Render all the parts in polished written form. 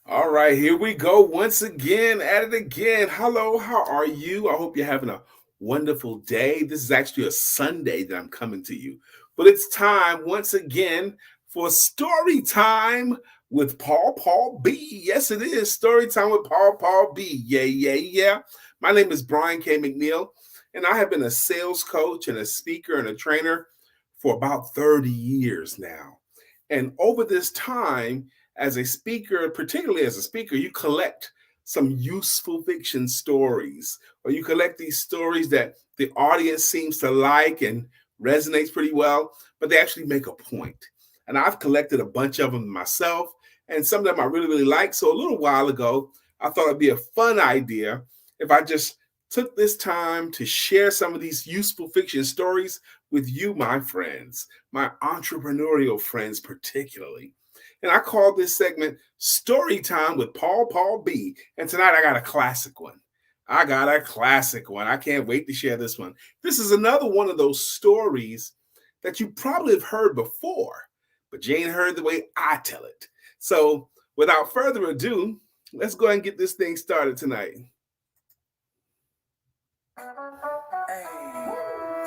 All right, here we go once again at it again. Hello, how are you? I hope you're having a wonderful day. This is actually a Sunday that I'm coming to you, but it's time once again for story time with Paw Paw B. Yes, it is story time with Paw Paw B. Yeah, yeah, yeah. My name is Brian K McNeill, and I have been a sales coach and a speaker and a trainer for about 30 years now. And over this time, as a speaker, particularly as a speaker, you collect some useful fiction stories, or you collect these stories that the audience seems to like and resonates pretty well, but they actually make a point. And I've collected a bunch of them myself, and some of them I really, really like. So a little while ago, I thought it'd be a fun idea if I just took this time to share some of these useful fiction stories with you, my friends, my entrepreneurial friends, particularly. And I call this segment Story Time with Paw Paw B. And tonight I got a classic one. I got a classic one. I can't wait to share this one. This is another one of those stories that you probably have heard before, but you ain't heard the way I tell it. So without further ado, let's go ahead and get this thing started tonight. Hey,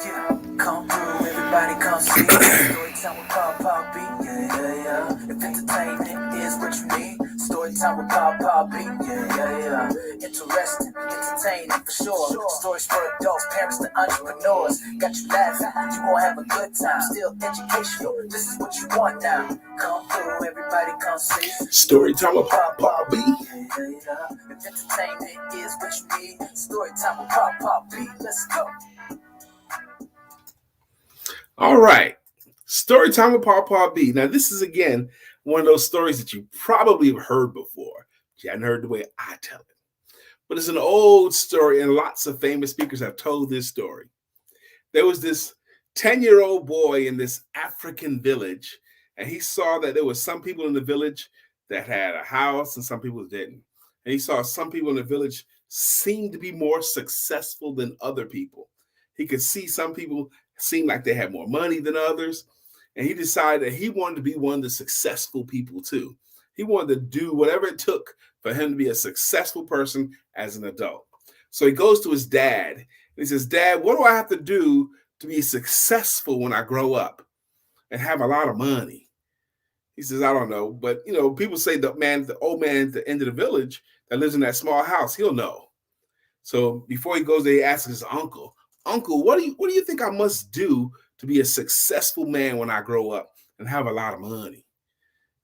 yeah, come through, everybody come see. Story time with Paw Paw B, yeah. If entertainment is what you need, story time with Paw Paw B, yeah. Interesting, entertaining for sure. Stories for adults, parents to entrepreneurs. Got you laughing, you gonna have a good time. Still educational, this is what you want now. Come through, everybody come see. Story time with Paw Paw B, yeah. If entertainment is what you need, story time with Paw Paw B, let's go. All right. Story time with Paw Paw B. Now, this is again one of those stories that you probably have heard before, but you hadn't heard the way I tell it. But it's an old story, and lots of famous speakers have told this story. There was this 10-year-old boy in this African village, and he saw that there were some people in the village that had a house and some people didn't. And he saw some people in the village seemed to be more successful than other people. He could see some people seemed like they had more money than others. And he decided that he wanted to be one of the successful people too. He wanted to do whatever it took for him to be a successful person as an adult. So he goes to his dad and he says, Dad, what do I have to do to be successful when I grow up and have a lot of money? He says, I don't know. But, people say the old man at the end of the village that lives in that small house, he'll know. So before he goes there, he asks his uncle, Uncle, what do you think I must do to be a successful man when I grow up and have a lot of money?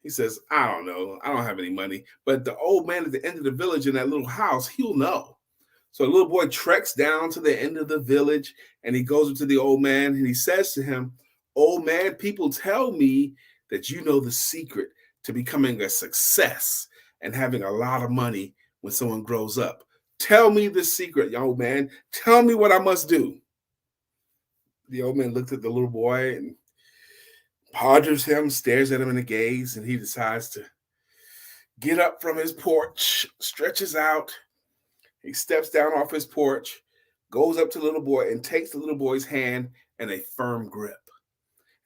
He says, I don't know. I don't have any money. But the old man at the end of the village in that little house, he'll know. So the little boy treks down to the end of the village and he goes up to the old man and he says to him, Old man, people tell me that you know the secret to becoming a success and having a lot of money when someone grows up. Tell me the secret, young man. Tell me what I must do. The old man looked at the little boy and ponders him, stares at him in the gaze, and he decides to get up from his porch, stretches out. He steps down off his porch, goes up to the little boy, and takes the little boy's hand in a firm grip.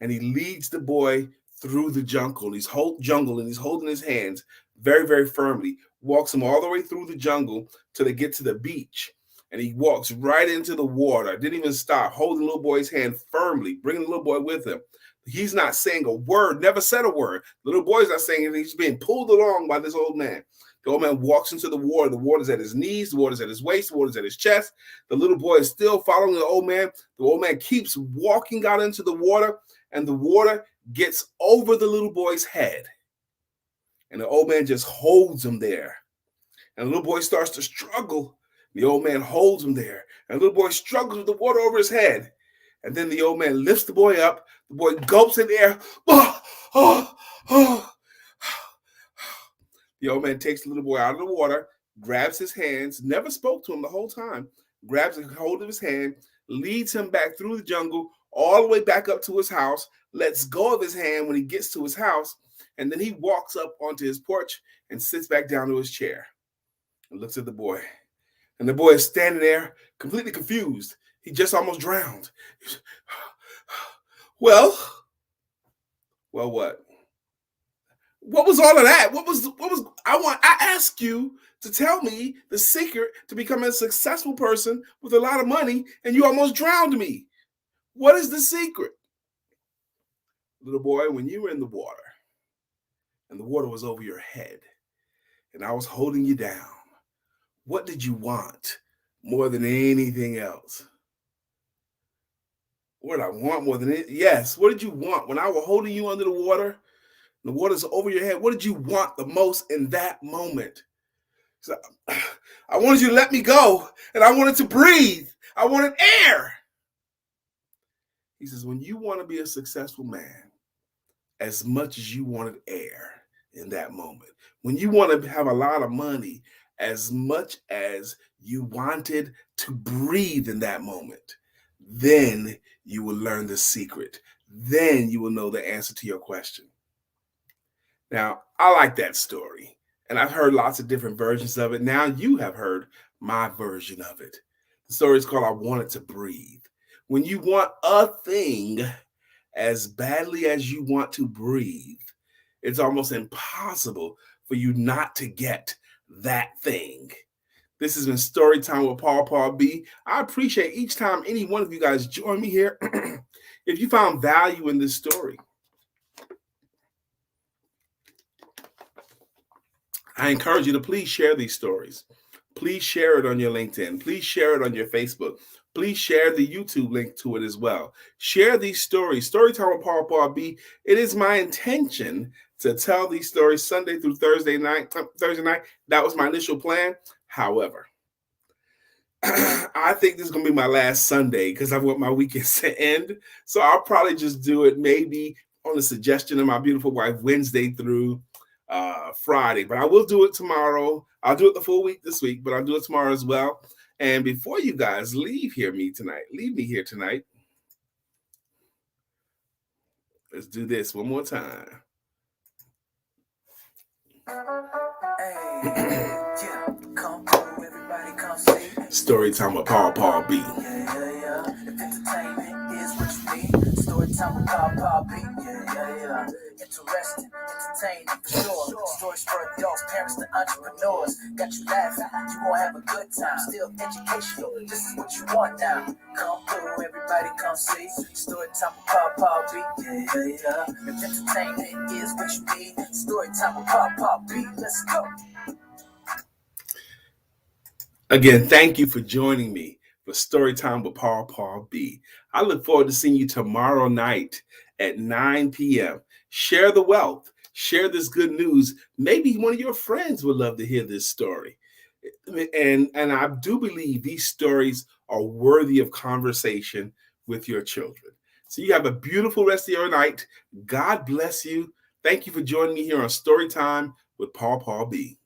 And he leads the boy through the jungle. He's holding his hands very, very firmly, walks him all the way through the jungle till they get to the beach. And he walks right into the water, didn't even stop, holding the little boy's hand firmly, bringing the little boy with him. He's not saying a word, never said a word. The little boy's not saying anything. He's being pulled along by this old man. The old man walks into the water. The water's at his knees. The water's at his waist. The water's at his chest. The little boy is still following the old man. The old man keeps walking out into the water, and the water gets over the little boy's head. And the old man just holds him there. And the little boy starts to struggle. The old man holds him there. And the little boy struggles with the water over his head. And then the old man lifts the boy up. The boy gulps in the air. The old man takes the little boy out of the water, grabs his hands, never spoke to him the whole time, grabs a hold of his hand, leads him back through the jungle, all the way back up to his house, lets go of his hand when he gets to his house, and then he walks up onto his porch and sits back down to his chair and looks at the boy. And the boy is standing there completely confused. He just almost drowned. Well, what? What was all of that? I asked you to tell me the secret to becoming a successful person with a lot of money, and you almost drowned me. What is the secret? Little boy, when you were in the water and the water was over your head and I was holding you down, what did you want more than anything else? What did I want more than it? Yes. What did you want when I was holding you under the water? The water's over your head. What did you want the most in that moment? So, I wanted you to let me go, and I wanted to breathe. I wanted air. He says, when you want to be a successful man, as much as you wanted air in that moment, when you want to have a lot of money, as much as you wanted to breathe in that moment, then you will learn the secret. Then you will know the answer to your question. Now, I like that story, and I've heard lots of different versions of it. Now you have heard my version of it. The story is called I Wanted to Breathe. When you want a thing as badly as you want to breathe, it's almost impossible for you not to get that thing. This has been Story Time with Paw Paw B. I appreciate each time any one of you guys join me here. If you found value in this story, I encourage you to please share these stories. Please share it on your LinkedIn. Please share it on your Facebook. Please share the YouTube link to it as well. Share these stories. Storytime with Paw Paw B. It is my intention to tell these stories Sunday through Thursday night. That was my initial plan. However, I think this is going to be my last Sunday because I want my weekends to end. So I'll probably just do it maybe on the suggestion of my beautiful wife Wednesday through Friday, but I will do it tomorrow. I'll do it the full week this week, but I'll do it tomorrow as well. And before you guys leave me here tonight, let's do this one more time. Story time with Paw Paw B. Story time with Paw Paw B. Interesting, entertaining for sure. Stories for adults, parents to entrepreneurs. Got you laughing, you gonna have a good time. Still educational, this is what you want now. Come through, everybody come see. Story time with Paw Paw B. If entertainment is what you need, story time with Paw Paw B. Let's go. Again, thank you for joining me for Story Time with Paw Paw B. I look forward to seeing you tomorrow night at 9 p.m. Share the wealth. Share this good news. Maybe one of your friends would love to hear this story. And I do believe these stories are worthy of conversation with your children. So you have a beautiful rest of your night. God bless you. Thank you for joining me here on Story Time with Paw Paw B.